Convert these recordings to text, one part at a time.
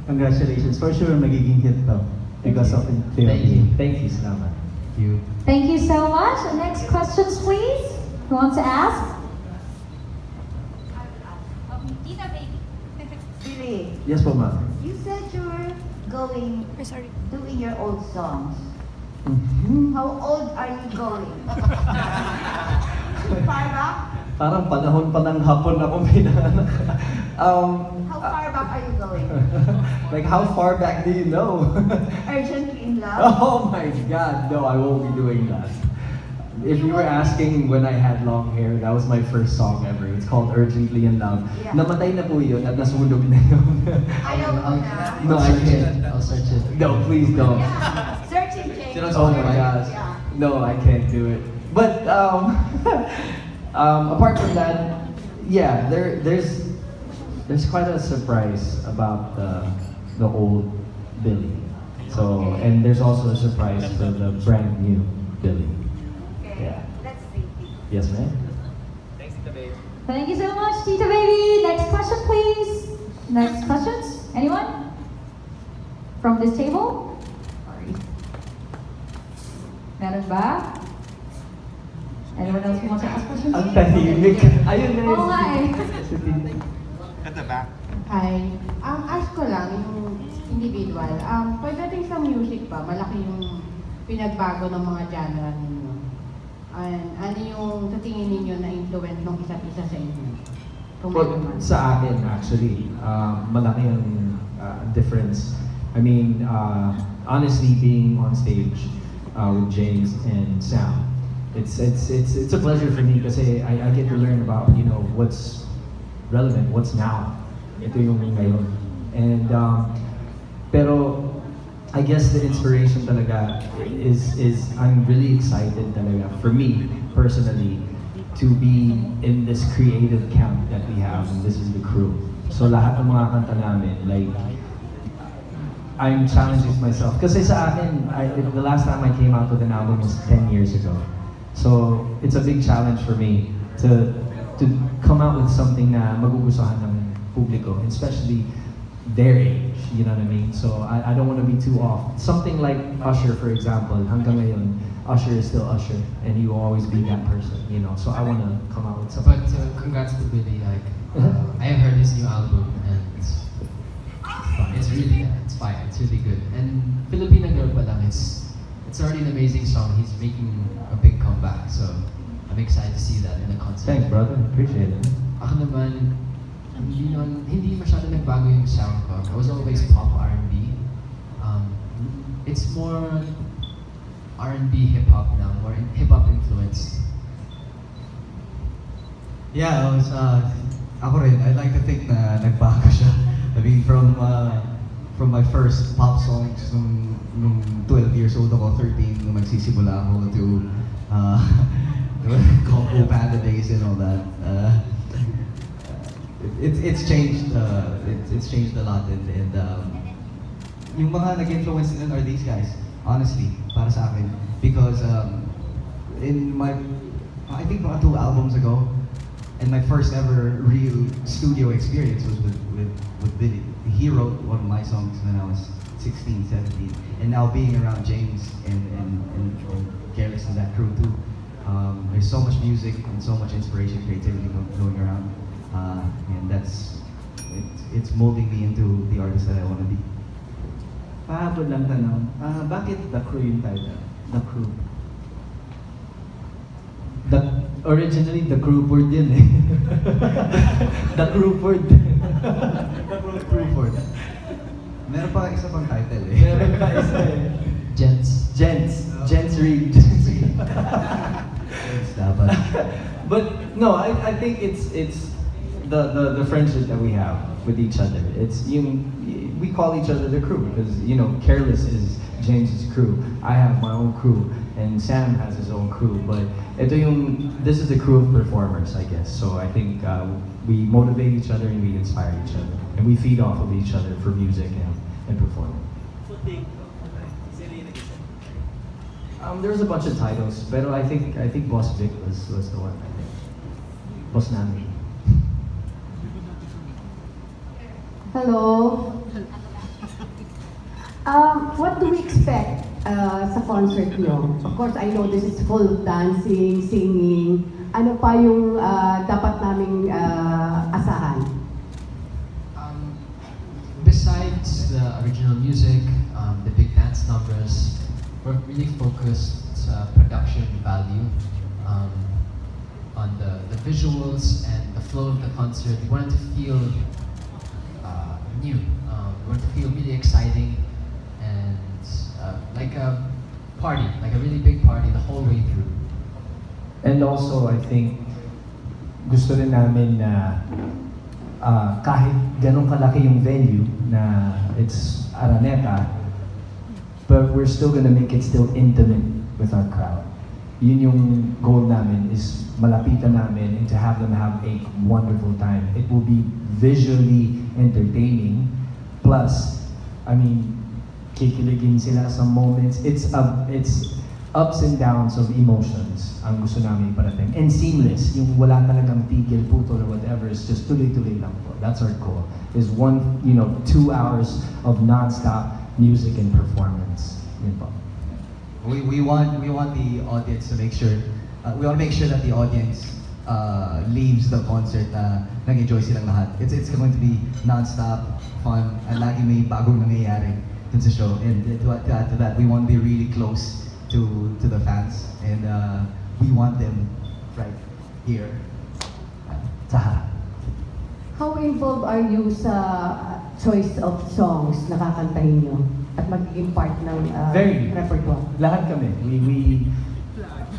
Congratulations. For sure, magiging hit to. Because of it. Thank you, salamat. You. Thank you so much. Next questions, please. Who wants to ask? Tita Baby. Really? Yes po, ma'am. You said you were doing your old songs. Mhm. How old are you going? Far back? Parang panahon pa ng hapon ako pinanganak. How far back are you going? Like how far back do you know? Urgently in love? Oh my God, no, I won't be doing that. If you were asking when I had long hair, that was my first song ever. It's called Urgently in Love. Yeah. Namatay na po yun at nasunog na yun. Ayaw mo na? No, I can't. I'll search it. No, please don't. Yeah. Searching James. Oh my gosh. Yeah. No, I can't do it. But apart from that, yeah, there's quite a surprise about the old Billy. So, and there's also a surprise for the brand new Billy. Okay. Yeah. Let's see. Yes, ma'am. Thank you so much, Tita Baby. Next question, please. Next questions? Anyone? From this table? Sorry. Meron ba? Anyone else who wants to ask questions? Ang tahimik. Ayun na Oo nga eh. At the back. Hi. Ask ko lang, yung individual. Pagdating sa music ba, malaki yung pinagbago ng mga genre ninyo? And ano yung sa tingin ninyo na influence ng isa't isa sa inyo? Kung Well, meron man. sa akin, actually, malaki ang difference. I mean, honestly, being on stage with James and Sam, it's a pleasure for me kasi I get to learn about, you know, what's relevant, what's now. Ito yung ngayon. And pero I guess the inspiration talaga is I'm really excited talaga for me personally to be in this creative camp that we have, and this is the crew. So lahat ng mga kanta namin, like I'm challenging myself kasi sa akin, the last time I came out with an album was 10 years ago. So it's a big challenge for me to come out with something na magugustuhan ng publiko, especially their age, you know what I mean? So I don't want to be too off. Something like Usher, for example, hanggang ngayon, Usher is still Usher, and he will always be that person, you know? So I want to come out with something. But congrats to Billy. Like, I have heard his new album and it's fun. It's really, it's fire. It's really good. And Filipina Girl pa lang, it's already an amazing song. He's making a big comeback, so I'm excited to see that in the concert. Thanks, brother. Appreciate it. Ako naman, hindi masyado nagbago yung sound ko. I was always pop R&B. It's more R&B hip-hop now, more hip-hop influenced. Yeah, I was, ako rin, I like to think na nagbago siya. I mean, from my first pop songs nung 12 years old ako, 13, nung magsisimula ako to Combo Panda days and all that. It's changed. It's changed a lot, and yung mga nag-influence din are these guys. Honestly, para sa akin, because in my, I think mga 2 albums ago, and my first ever real studio experience was with Billy. He wrote one of my songs when I was 16, 17, and now being around James and Garrus and that crew too. There's so much music and so much inspiration, creativity going around. And it's molding me into the artist that I want to be. Pahabol lang tanong, bakit The Crew yung title? The Crew. Originally, the Crawford din eh. The Crawford. The Crawford. Meron pa isa pang title eh. Meron pa isa eh. James Reid. Dapat. But no, I think it's the friendship that we have with each other. It's we call each other the crew because you know Careless is James's crew. I have my own crew, and Sam has his own crew. But this is a crew of performers, I guess. So I think we motivate each other and we inspire each other, and we feed off of each other for music and performing. There's a bunch of titles, but I think Boss Vic was the one. I think Boss Nami. Hello. What do we expect sa concert niyo? Of course, I know this is full of dancing, singing. Ano pa yung dapat naming asahan? Besides the original music, the big dance numbers, we're really focused sa production value, on the visuals and the flow of the concert. We wanted to feel new. We wanted to feel really exciting and like a party, like a really big party the whole way through. And also, I think, gusto rin namin na kahit ganun kalaki yung venue na it's Araneta, but we're still gonna make it still intimate with our crowd. Yun yung goal namin, is malapitan namin and to have them have a wonderful time. It will be visually entertaining, plus, I mean, kikiligin sila sa moments. It's ups and downs of emotions ang gusto namin iparating. And seamless, yung wala talagang tigil, putol, or whatever, it's just tuloy-tuloy lang po. That's our goal. Is 2 hours of non-stop music and performance. Yun po. We want the audience to make sure, we want to make sure that the audience leaves the concert na nag-enjoy silang lahat. It's going to be non-stop, fun, at lagi may bagong nangyayari dun sa show. And to add to that, we want to be really close to the fans, and we want them right here. Taha. How involved are you sa choice of songs na kakantahin nyo at magiging part ng Very. repertoire? Lahat kami. We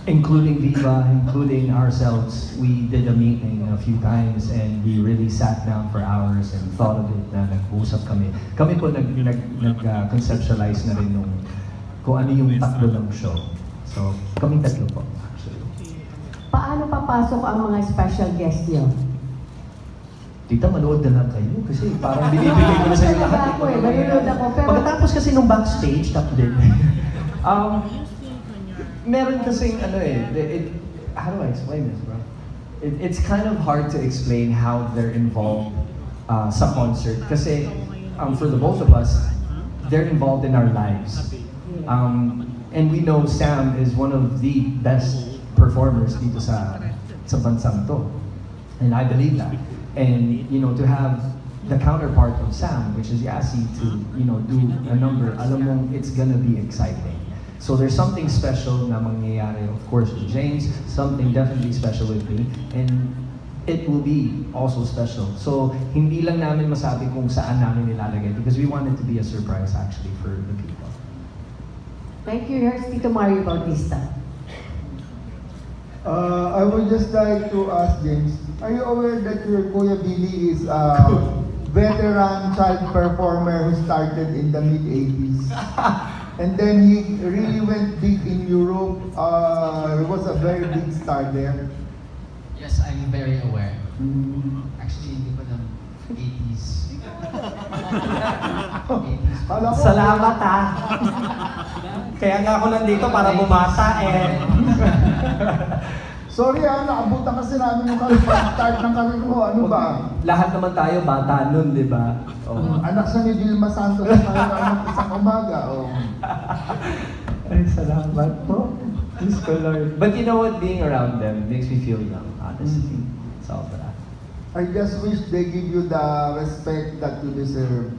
including ViVA, including ourselves, we did a meeting a few times and we really sat down for hours and thought of it na nag-usap kami. Kami po nag-conceptualize na rin nung kung ano yung takbo ng show. So, kaming tatlo po, actually. Paano papasok ang mga special guest nyo? Tita, manood na lang kayo kasi parang binibigay ko na sa inyo lahat. Ako eh, manood ako. Pero Pagkatapos kasi nung backstage, tap din. Meron kasing how do I explain this, bro? It's kind of hard to explain how they're involved sa concert kasi for the both of us, they're involved in our lives. And we know Sam is one of the best performers dito sa bansang to. And I believe that. And to have the counterpart of Sam, which is Yasi, to do a number, alam mo, it's gonna be exciting. So there's something special na mangyayari, of course, with James, something definitely special with me, and it will be also special. So hindi lang namin masabi kung saan namin nilalagay because we want it to be a surprise actually for the people. thank you, here's Tito Mario Bautista. I would just like to ask James, are you aware that your Kuya Billy is a veteran child performer who started in the mid-80s? And then he really went big in Europe. He was a very big star there. Yes, I'm very aware. Actually, hindi pa ng 80s. 80s. Kala ko- Salamat ha! Kaya nga ako nandito para bumata eh. Sorry naabutan kasi namin yung start ng karir mo. Ano ba? Lahat naman tayo bata nun, di ba? Oh. Anak siya ni Vilma Santos na ng isang umaga. Oh. Ay, salamat po. Diyos ko, Lord. But you know what? Being around them makes me feel young, honestly. It's all that. I just wish they give you the respect that you deserve.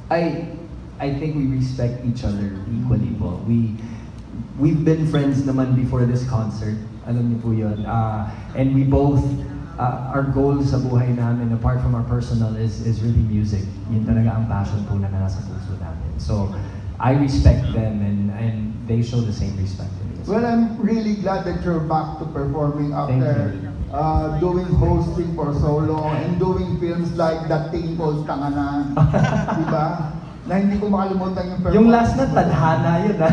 I think we respect each other equally po. We've been friends naman before this concert. Alam niyo po yun. And we both, our goal sa buhay namin, apart from our personal, is really music. Yun talaga ang passion po na nasa puso namin. So, I respect them and they show the same respect to me. Well, I'm really glad that you're back to performing Thank after you. doing hosting for so long and doing films like That Thing Called Tanganan. Diba? Na hindi ko makalimutan yung performance. Yung last na, tadhana yun ha.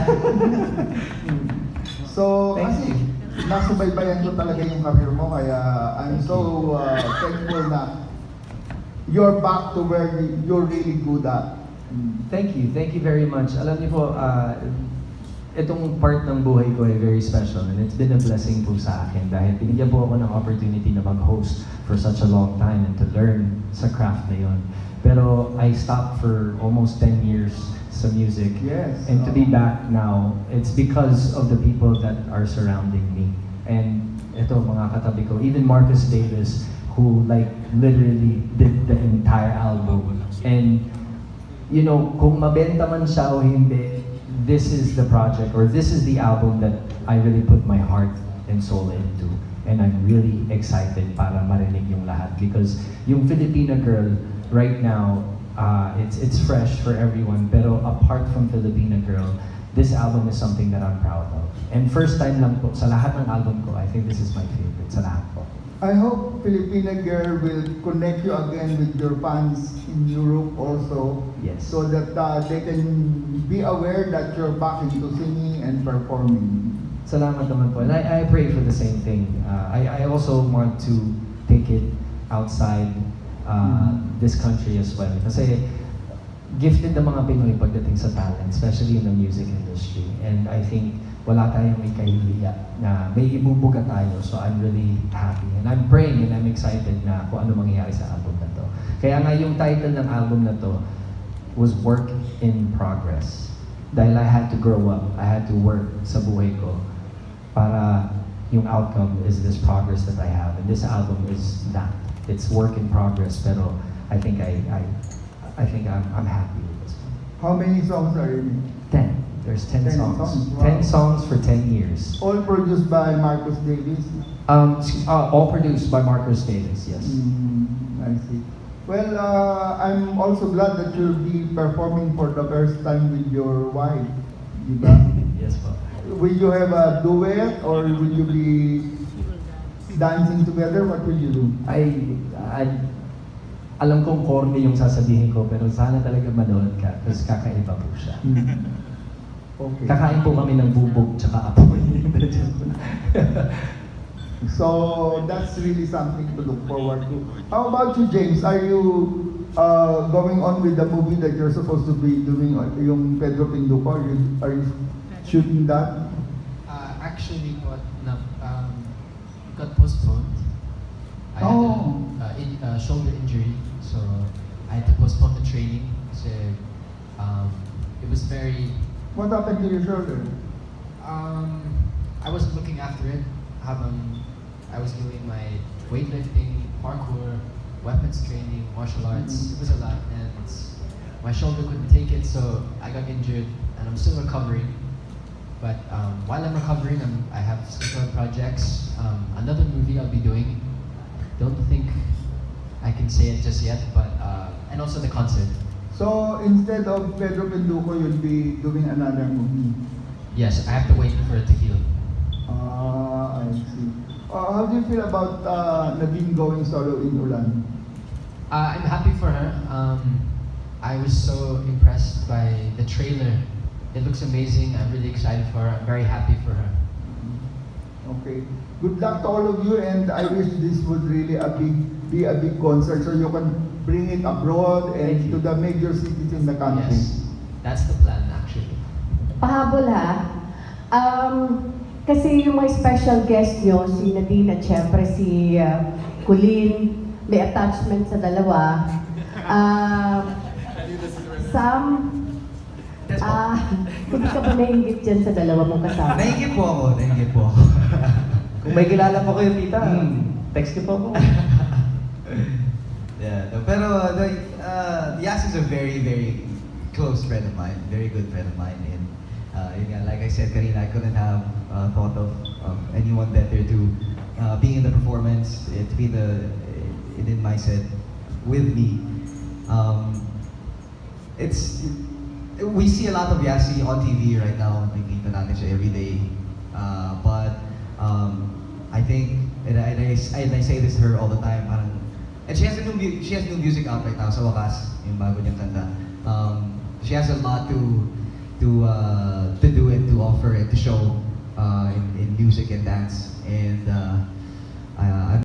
So, Thank kasi you. nasubaybayan ko talaga yung career mo, kaya I'm so thankful na you're back to where you're really good at. Thank you very much. Alam niyo po, itong part ng buhay ko ay very special and it's been a blessing po sa akin dahil binigyan po ako ng opportunity na mag-host for such a long time and to learn sa craft na yun. Pero I stopped for almost 10 years sa music. Yes. And to be back now, it's because of the people that are surrounding me. And ito, mga katabi ko, even Marcus Davis, who like literally did the entire album. And you know, kung mabenta man siya o hindi, this is the project or this is the album that I really put my heart and soul into. And I'm really excited para marinig yung lahat because yung Filipina Girl right now, it's fresh for everyone. Pero apart from Filipina Girl, this album is something that I'm proud of. And first time lang po sa lahat ng album ko, I think this is my favorite sa lahat po. I hope Filipina Girl will connect you again with your fans in Europe also. Yes. So that they can be aware that you're back into singing and performing. Salamat naman po. And I pray for the same thing. I also want to take it outside this country as well. Kasi gifted ang mga Pinoy pagdating sa talent, especially in the music industry. And I think wala tayong may kahihiya na may ibubuga tayo. So I'm really happy. And I'm praying and I'm excited na kung ano mangyayari sa album na to. Kaya nga yung title ng album na to was Work in Progress. Dahil I had to grow up. I had to work sa buhay ko para yung outcome is this progress that I have. And this album is that. It's work in progress, pero I think I'm happy with this one. How many songs are in it? 10. There's 10 songs. Wow. 10 songs for 10 years. All produced by Marcus Davis? All produced by Marcus Davis, yes. I see. Well, I'm also glad that you'll be performing for the first time with your wife. Diba? Yes, po. Will you have a duet or will you be dancing together? What will you do? Alam kong corny yung sasabihin ko, pero sana talaga manood ka kasi kakaiba po siya. Okay. Kakain po kami ng bubog tsaka apoy. So that's really something to look forward to. How about you, James? Are you going on with the movie that you're supposed to be doing, yung Pedro Pinduco? Are you shooting that? Actually, got postponed. I had a shoulder injury, so I had to postpone the training. So it was very. What happened to your shoulder? I wasn't looking after it. I was doing my weightlifting, parkour, weapons training, martial arts. It was a lot, and my shoulder couldn't take it, so I got injured, and I'm still recovering. But while I'm recovering, I have several projects. Another movie I'll be doing. Don't think I can say it just yet, but and also the concert. So instead of Pedro Pinduco, you'll be doing another movie? Yes, I have to wait for it to heal. I see. How do you feel about Nadine going solo in Ulan? I'm happy for her. I was so impressed by the trailer. It looks amazing. I'm really excited for her. I'm very happy for her. Okay. Good luck to all of you, and I wish this would really be a big concert so you can bring it abroad and to the major cities in the country. Yes, that's the plan actually. Pahabol ha. Kasi yung mga special guest nyo, si Nadine at syempre si Colleen, may attachment sa dalawa. Sam, hindi ka ba nainggit dyan sa dalawa mong kasama? Nainggit po ako. Kung may kilala po kayo, tita, text niyo po ako. Yeah, no, pero Yas is a very, very close friend of mine, very good friend of mine. And like I said, kanina, I couldn't have thought of anyone better to being in the performance, to be in my set with me. We see a lot of Yasi on TV right now. Nakikita natin siya every day. But I think, and I say this to her all the time, parang, and she has new music out right now sa wakas, yung bago niyang kanta. She has a lot to do and to offer and to show in music and dance. And I'm